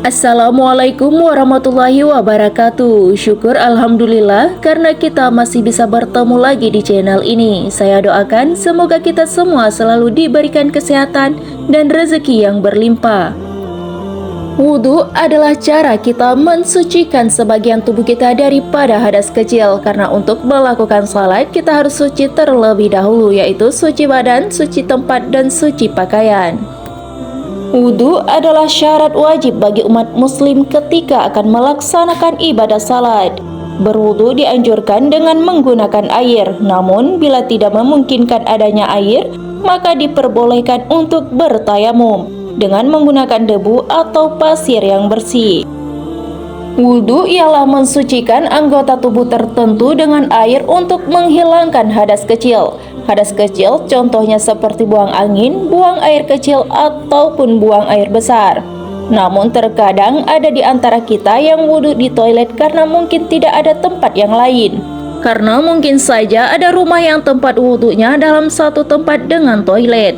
Assalamualaikum warahmatullahi wabarakatuh. Syukur alhamdulillah karena kita masih bisa bertemu lagi di channel ini. Saya doakan semoga kita semua selalu diberikan kesehatan dan rezeki yang berlimpah. Wudhu adalah cara kita mensucikan sebagian tubuh kita daripada hadas kecil. Karena untuk melakukan salat kita harus suci terlebih dahulu, yaitu suci badan, suci tempat, dan suci pakaian. Wudhu adalah syarat wajib bagi umat muslim ketika akan melaksanakan ibadah salat. Berwudhu dianjurkan dengan menggunakan air, namun bila tidak memungkinkan adanya air, maka diperbolehkan untuk bertayamum dengan menggunakan debu atau pasir yang bersih. Wudhu ialah mensucikan anggota tubuh tertentu dengan air untuk menghilangkan hadas kecil. Hadas kecil contohnya seperti buang angin, buang air kecil, ataupun buang air besar. Namun terkadang ada di antara kita yang wudhu di toilet karena mungkin tidak ada tempat yang lain. Karena mungkin saja ada rumah yang tempat wudhunya dalam satu tempat dengan toilet.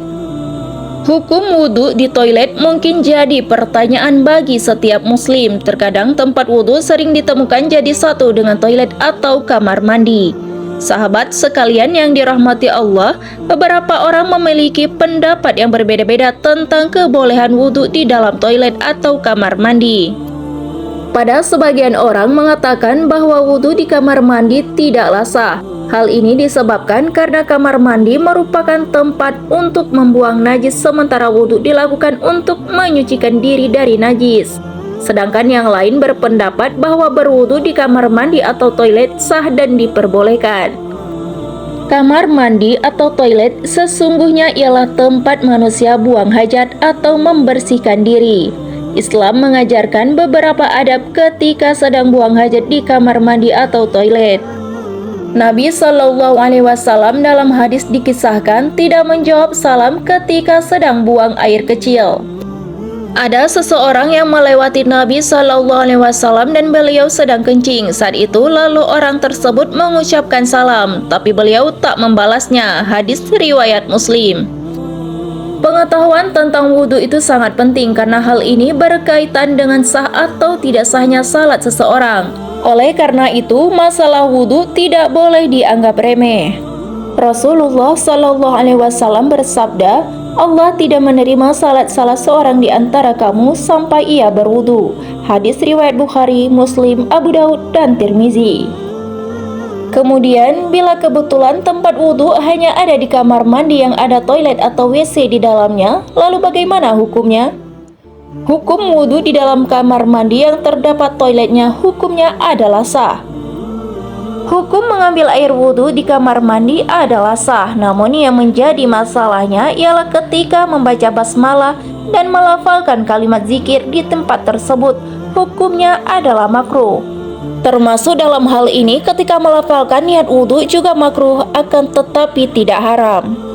Hukum wudhu di toilet mungkin jadi pertanyaan bagi setiap muslim. Terkadang tempat wudhu sering ditemukan jadi satu dengan toilet atau kamar mandi. Sahabat sekalian yang dirahmati Allah, beberapa orang memiliki pendapat yang berbeda-beda tentang kebolehan wudhu di dalam toilet atau kamar mandi. Pada sebagian orang mengatakan bahwa wudhu di kamar mandi tidaklah sah. Hal ini disebabkan karena kamar mandi merupakan tempat untuk membuang najis, sementara wudhu dilakukan untuk menyucikan diri dari najis. Sedangkan yang lain berpendapat bahwa berwudu di kamar mandi atau toilet sah dan diperbolehkan. Kamar mandi atau toilet sesungguhnya ialah tempat manusia buang hajat atau membersihkan diri. Islam mengajarkan beberapa adab ketika sedang buang hajat di kamar mandi atau toilet. Nabi Shallallahu Alaihi Wasallam dalam hadis dikisahkan tidak menjawab salam ketika sedang buang air kecil. Ada seseorang yang melewati Nabi Shallallahu Alaihi Wasallam dan beliau sedang kencing. Saat itu lalu orang tersebut mengucapkan salam, tapi beliau tak membalasnya. Hadis riwayat Muslim. Pengetahuan tentang wudhu itu sangat penting karena hal ini berkaitan dengan sah atau tidak sahnya salat seseorang. Oleh karena itu, masalah wudhu tidak boleh dianggap remeh. Rasulullah Shallallahu Alaihi Wasallam bersabda, Allah tidak menerima salat salah seorang di antara kamu sampai ia berwudu. Hadis riwayat Bukhari, Muslim, Abu Daud, dan Tirmizi. Kemudian, bila kebetulan tempat wudu hanya ada di kamar mandi yang ada toilet atau WC di dalamnya, lalu bagaimana hukumnya? Hukum wudu di dalam kamar mandi yang terdapat toiletnya hukumnya adalah sah. Hukum mengambil air wudhu di kamar mandi adalah sah, namun yang menjadi masalahnya ialah ketika membaca basmalah dan melafalkan kalimat zikir di tempat tersebut, hukumnya adalah makruh. Termasuk dalam hal ini ketika melafalkan niat wudhu juga makruh, akan tetapi tidak haram.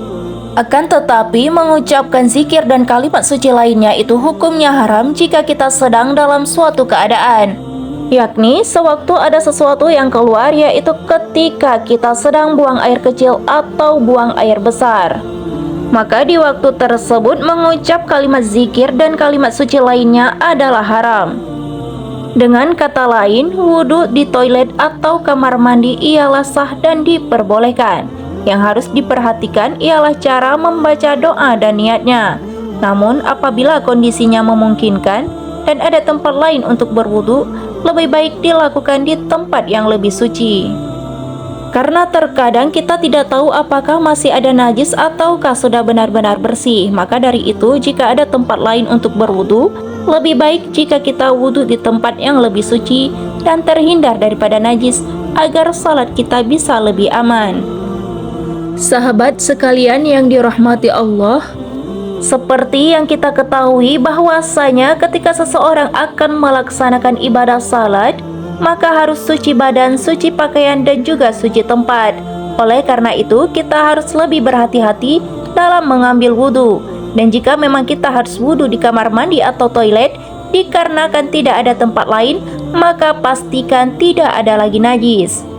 Akan tetapi mengucapkan zikir dan kalimat suci lainnya itu hukumnya haram jika kita sedang dalam suatu keadaan. Yakni sewaktu ada sesuatu yang keluar, yaitu ketika kita sedang buang air kecil atau buang air besar. Maka di waktu tersebut mengucap kalimat zikir dan kalimat suci lainnya adalah haram. Dengan kata lain, wudhu di toilet atau kamar mandi ialah sah dan diperbolehkan. Yang harus diperhatikan ialah cara membaca doa dan niatnya. Namun apabila kondisinya memungkinkan dan ada tempat lain untuk berwudhu, lebih baik dilakukan di tempat yang lebih suci. Karena terkadang kita tidak tahu apakah masih ada najis ataukah sudah benar-benar bersih. Maka dari itu, jika ada tempat lain untuk berwudhu, lebih baik jika kita wudhu di tempat yang lebih suci dan terhindar daripada najis, agar salat kita bisa lebih aman. Sahabat sekalian yang dirahmati Allah, seperti yang kita ketahui bahwasanya ketika seseorang akan melaksanakan ibadah salat, maka harus suci badan, suci pakaian, dan juga suci tempat. Oleh karena itu, kita harus lebih berhati-hati dalam mengambil wudhu. Dan jika memang kita harus wudhu di kamar mandi atau toilet, dikarenakan tidak ada tempat lain, maka pastikan tidak ada lagi najis.